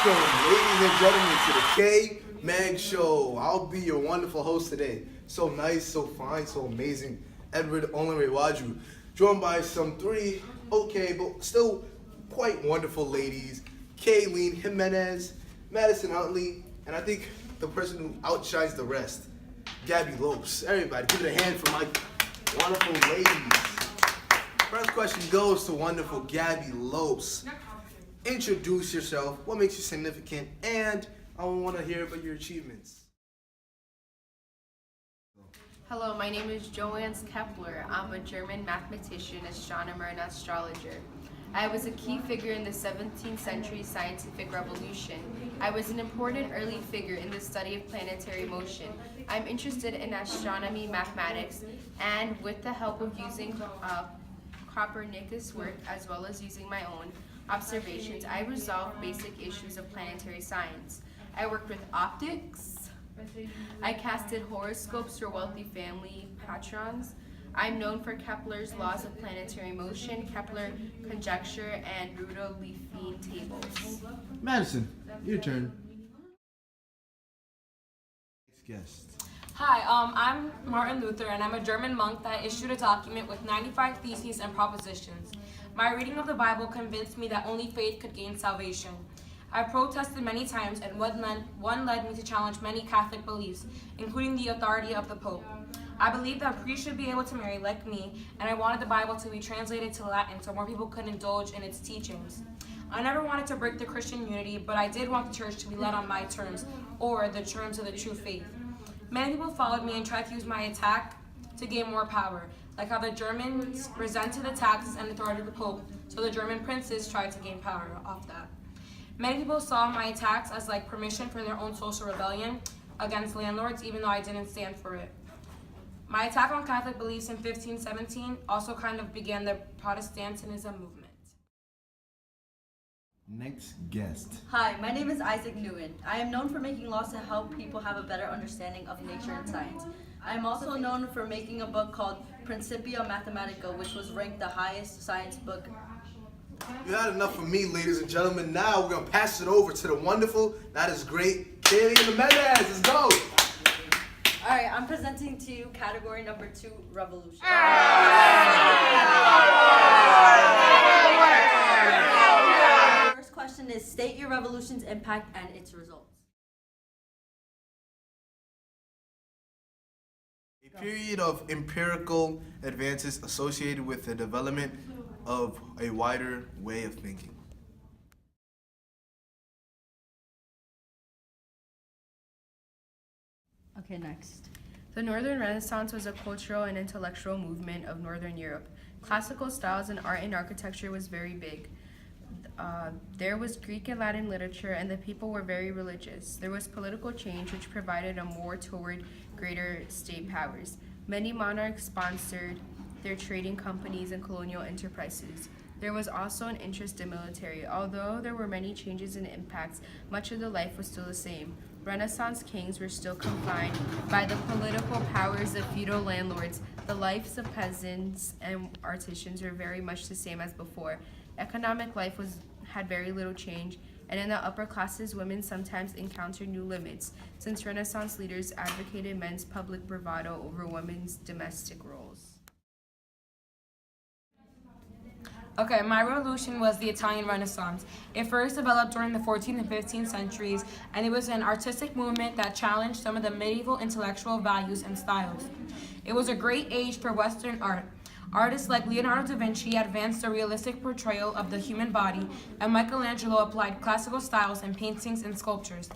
Welcome, ladies and gentlemen, to the K Mag Show. I'll be your wonderful host today. So nice, so fine, so amazing. Edward Olenrewaju, joined by some three okay, but still quite wonderful ladies. Kayleen Jimenez, Madison Huntley, and I think the person who outshines the rest, Gabby Lopes. Everybody, give it a hand for my wonderful ladies. First question goes to wonderful Gabby Lopes. Introduce yourself, what makes you significant, and I want to hear about your achievements. Hello, my name is Johannes Kepler. I'm a German mathematician, astronomer, and astrologer. I was a key figure in the 17th century scientific revolution. I was an important early figure in the study of planetary motion. I'm interested in astronomy, mathematics, and with the help of using Copernicus' work as well as using my own observations, I resolved basic issues of planetary science. I worked with optics. I casted horoscopes for wealthy family patrons. I'm known for Kepler's laws of planetary motion, Kepler conjecture, and Rudolphine tables. Madison, your turn. Next guest. Hi, I'm Martin Luther, and I'm a German monk that issued a document with 95 theses and propositions. My reading of the Bible convinced me that only faith could gain salvation. I protested many times, and one led me to challenge many Catholic beliefs, including the authority of the Pope. I believed that priests should be able to marry like me, and I wanted the Bible to be translated to Latin so more people could indulge in its teachings. I never wanted to break the Christian unity, but I did want the church to be led on my terms, or the terms of the true faith. Many people followed me and tried to use my attack to gain more power, like how the Germans resented the taxes and authority of the Pope, so the German princes tried to gain power off that. Many people saw my attacks as like permission for their own social rebellion against landlords, even though I didn't stand for it. My attack on Catholic beliefs in 1517 also kind of began the Protestantism movement. Next guest. Hi, my name is Isaac Nguyen. I am known for making laws to help people have a better understanding of nature and science. I am also known for making a book called Principia Mathematica, which was ranked the highest science book. You had enough of me, ladies and gentlemen. Now we're going to pass it over to the wonderful, that is great, Kaylee Jimenez. Let's go. Alright, I'm presenting to you category number 2, revolution. First question is, state your revolution's impact and its results. A period of empirical advances associated with the development of a wider way of thinking. Okay, next. The Northern Renaissance was a cultural and intellectual movement of Northern Europe. Classical styles in art and architecture was very big. There was Greek and Latin literature, and the people were very religious. There was political change, which provided a more toward greater state powers. Many monarchs sponsored their trading companies and colonial enterprises. There was also an interest in military. Although there were many changes and impacts, much of the life was still the same. Renaissance kings were still confined by the political powers of feudal landlords. The lives of peasants and artisans were very much the same as before. Economic life had very little change, and in the upper classes, women sometimes encountered new limits, since Renaissance leaders advocated men's public bravado over women's domestic roles. Okay, my revolution was the Italian Renaissance. It first developed during the 14th and 15th centuries, and it was an artistic movement that challenged some of the medieval intellectual values and styles. It was a great age for Western art. Artists like Leonardo da Vinci advanced a realistic portrayal of the human body, and Michelangelo applied classical styles in paintings and sculptures.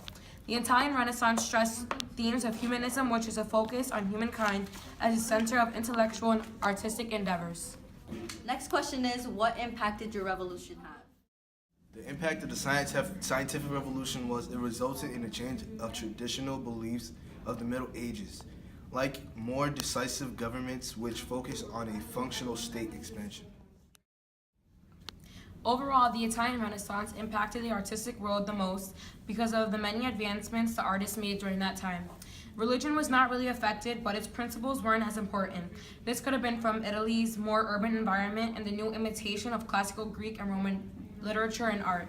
The Italian Renaissance stressed themes of humanism, which is a focus on humankind as a center of intellectual and artistic endeavors. Next question is, what impact did your revolution have? The impact of the scientific revolution was it resulted in a change of traditional beliefs of the Middle Ages, like more decisive governments which focus on a functional state expansion. Overall, the Italian Renaissance impacted the artistic world the most because of the many advancements the artists made during that time. Religion was not really affected, but its principles weren't as important. This could have been from Italy's more urban environment and the new imitation of classical Greek and Roman literature and art.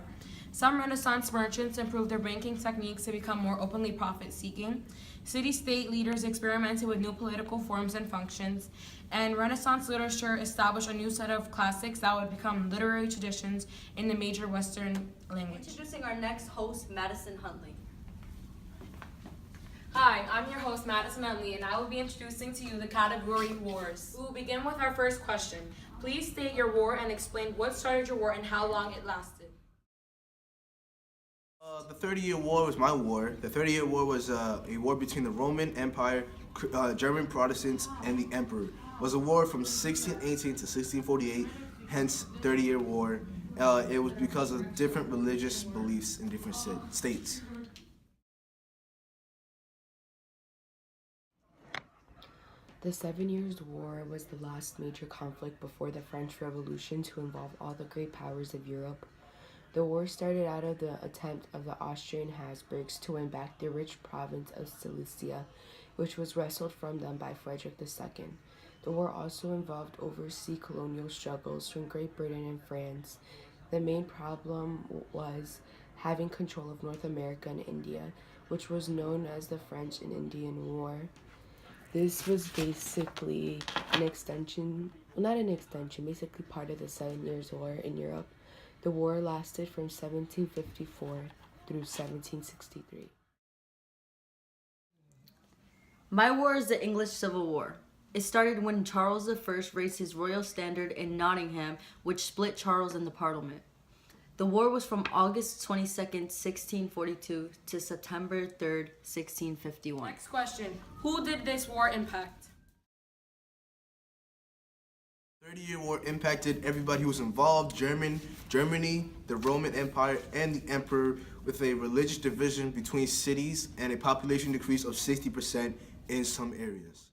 Some Renaissance merchants improved their banking techniques to become more openly profit-seeking. City-state leaders experimented with new political forms and functions, and Renaissance literature established a new set of classics that would become literary traditions in the major Western languages. Introducing our next host, Madison Huntley. Hi, I'm your host, Madison Huntley, and I will be introducing to you the category Wars. We will begin with our first question. Please state your war and explain what started your war and how long it lasted. The 30-Year War was my war. The 30-Year War was a war between the Roman Empire, German Protestants, and the Emperor. It was a war from 1618 to 1648, hence 30-Year War. It was because of different religious beliefs in different states. The 7 Years' War was the last major conflict before the French Revolution to involve all the great powers of Europe. The war started out of the attempt of the Austrian Habsburgs to win back the rich province of Silesia, which was wrestled from them by Frederick II. The war also involved overseas colonial struggles from Great Britain and France. The main problem was having control of North America and India, which was known as the French and Indian War. This was basically basically part of the 7 Years' War in Europe. The war lasted from 1754 through 1763. My war is the English Civil War. It started when Charles I raised his royal standard in Nottingham, which split Charles and the Parliament. The war was from August 22nd, 1642 to September 3rd, 1651. Next question. Who did this war impact? 30-Year War impacted everybody who was involved: Germany, the Roman Empire, and the Emperor, with a religious division between cities and a population decrease of 60% in some areas.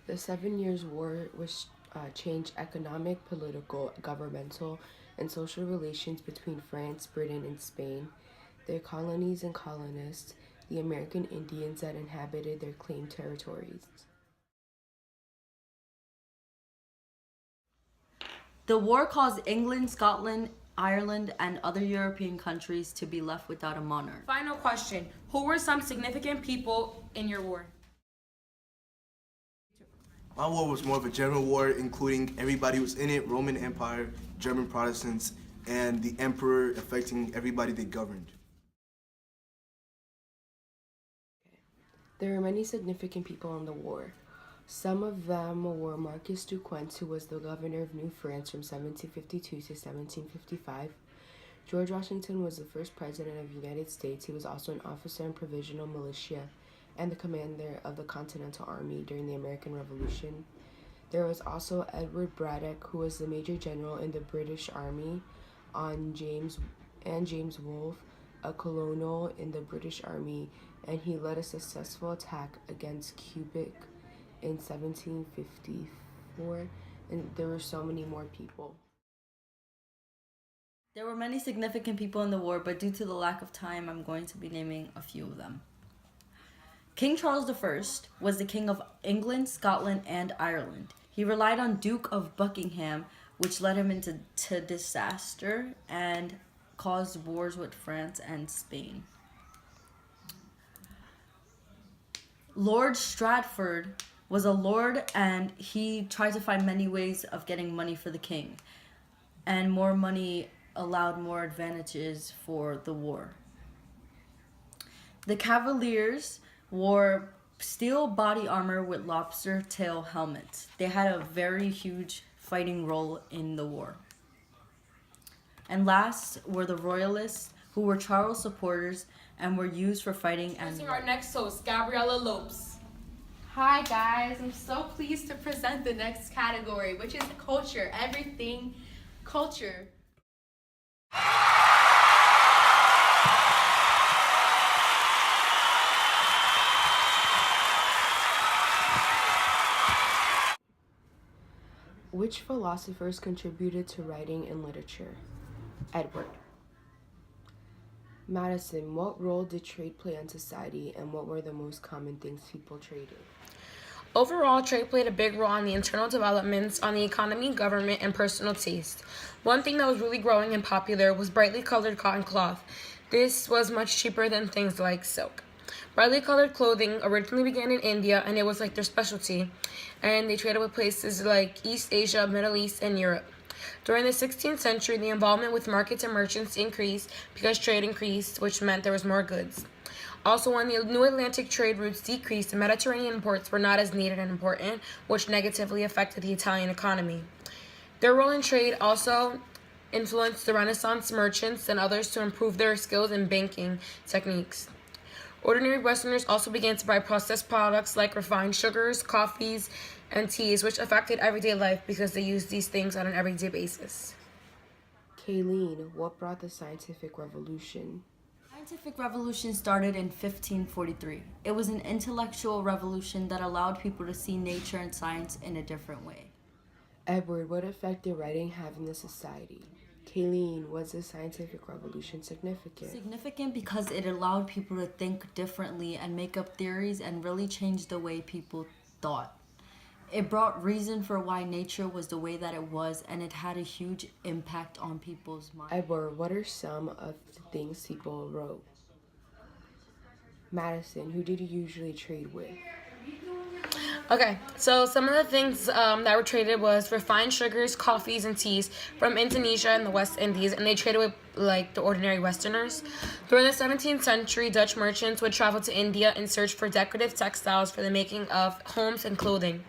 The 7 Years' War was changed economic, political, governmental, and social relations between France, Britain, and Spain, their colonies and colonists, the American Indians that inhabited their claimed territories. The war caused England, Scotland, Ireland, and other European countries to be left without a monarch. Final question. Who were some significant people in your war? My war was more of a general war, including everybody who was in it: Roman Empire, German Protestants, and the Emperor, affecting everybody they governed. There were many significant people in the war. Some of them were Marquis du Queant, who was the governor of New France from 1752 to 1755. George Washington was the first president of the United States. He was also an officer in provisional militia and the commander of the Continental Army during the American Revolution. There was also Edward Braddock, who was the major general in the British Army, James Wolfe, a colonel in the British Army, and he led a successful attack against Quebec in 1754, and there were so many more people. There were many significant people in the war, but due to the lack of time, I'm going to be naming a few of them. King Charles I was the king of England, Scotland, and Ireland. He relied on Duke of Buckingham, which led him into disaster and caused wars with France and Spain. Lord Stratford was a lord, and he tried to find many ways of getting money for the king, and more money allowed more advantages for the war. The Cavaliers wore steel body armor with lobster tail helmets. They had a very huge fighting role in the war. And last were the Royalists, who were Charles supporters and were used for fighting. And Our next host, Gabriella Lopes. Hi guys, I'm so pleased to present the next category, which is culture, everything culture. Which philosophers contributed to writing and literature? Edward. Madison, what role did trade play in society, and what were the most common things people traded? Overall, trade played a big role in the internal developments on the economy, government, and personal taste. One thing that was really growing and popular was brightly colored cotton cloth. This was much cheaper than things like silk. Brightly colored clothing originally began in India, and it was like their specialty, and they traded with places like East Asia, Middle East, and Europe. During the 16th century, the involvement with markets and merchants increased because trade increased, which meant there was more goods. Also, when the new Atlantic trade routes decreased, the Mediterranean ports were not as needed and important, which negatively affected the Italian economy. Their role in trade also influenced the Renaissance merchants and others to improve their skills in banking techniques. Ordinary Westerners also began to buy processed products like refined sugars, coffees, and teas, which affected everyday life because they used these things on an everyday basis. Kayleen, what brought the scientific revolution? Scientific revolution started in 1543. It was an intellectual revolution that allowed people to see nature and science in a different way. Edward, what effect did writing have in the society? Kayleen, was the scientific revolution significant? Significant because it allowed people to think differently and make up theories and really change the way people thought. It brought reason for why nature was the way that it was, and it had a huge impact on people's minds. Edward, what are some of the things people wrote? Madison, who did you usually trade with? Okay, so some of the things that were traded was refined sugars, coffees, and teas from Indonesia and the West Indies, and they traded with like the ordinary Westerners. During the 17th century, Dutch merchants would travel to India in search for decorative textiles for the making of homes and clothing.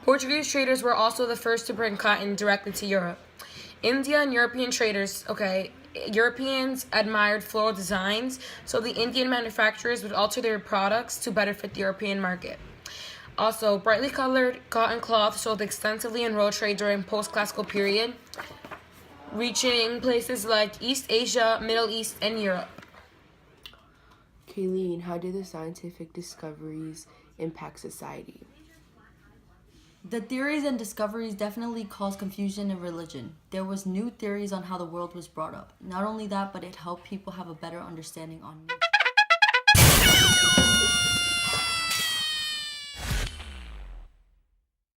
Portuguese traders were also the first to bring cotton directly to Europe. India and European traders, Europeans admired floral designs, so the Indian manufacturers would alter their products to better fit the European market. Also, brightly colored cotton cloth sold extensively in world trade during post-classical period, reaching places like East Asia, Middle East, and Europe. Kayleen, how did the scientific discoveries impact society? The theories and discoveries definitely caused confusion in religion. There was new theories on how the world was brought up. Not only that, but it helped people have a better understanding on nature.